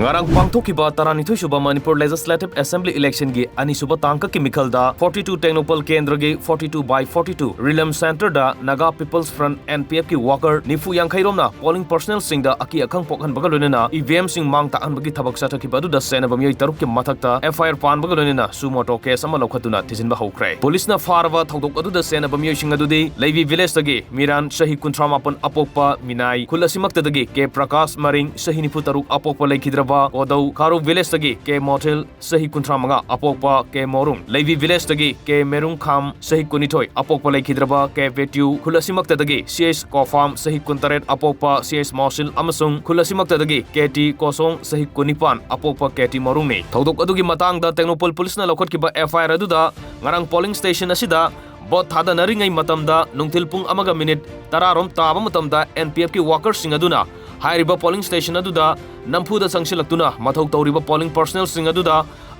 ngarang pangthokiba taranithoi suba Manipur Legislative Assembly election gi ani suba tangka ki Meekhal da 42 Technopol Kendra gi 42/42 Rilam Center da Naga People's Front NPF ki worker nifu yankhai romna polling personnel sing da aki akhang pokhan bagalonena EVM sing mang ta an bagi thabak sa thaki badu da senaba myoi taruk ki mathakta FIR pan bagalonena sumoto case ama lokhatuna tijin ba hokre police na farwa thodok adu da senaba myoi sing adu di Levi village dagi Miran Shahi Kuntramapan apokpa Minai khulasimak dagi ke Prakash Maring Shahi nifu taruk apokpa lekhidra Odau Karu village tagi ke Motel Sahi Kuntramanga apokpa ke Morung Levi village tagi ke Merung Kham Sahi Kunithoi apokpa Leikhidraba ke Vetiu Khulasimak tagi CS Kofam Sahi Kuntaret apokpa CS Mosil amasung Khulasimak tagi KT Kosong Sahi Kunipan apokpa KT Morung ni Thodok adugi matang da Technopol police na lokhatkiba FIR aduda ngarang polling station asida bot thada naringai matamda nungthil pung amaga minute tararom taba matamda NPF ki workers sing aduna hairiba polling station aduda nampuda sangsilaktuna mathau tawriba polling personnel sing aduda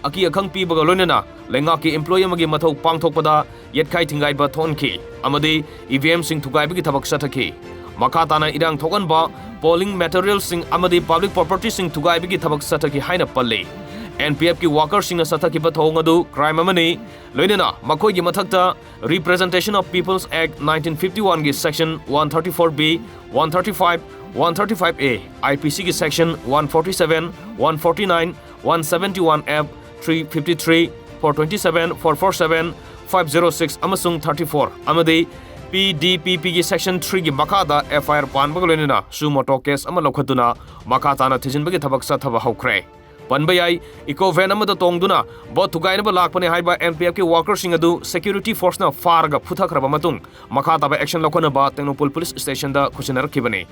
aki akhang pibaga loinena lenga ki employee magi mathau pangthokpada yetkhai thingai ba thonki amadi EVM sing thugaibagi thabak sathaki makhatana irang thokanba polling materials sing amadi public property sing thugaibagi thabak sathaki haina palle NPF ki workers sing sathaki ba thongadu crime amani loinena makoi gi mathakta Representation of People's Act 1951 gi section 134B 135 135A IPC ki section 147 149 171F 353 427 447 506 amasung 34 amadi PDPP ki section 3 gi makada FIR pan bagalena sumoto case ama lokhatuna makatana thijin bagi thabak sa thaba hokre Panbayai, Eco Van Amada Tongduna, both Thugaibada Lakpane Haiba NPF workers sing adu security force na farga Puthakraba Matung, Makataba action Lokanaba Technopol police station da Kusinar Kibane.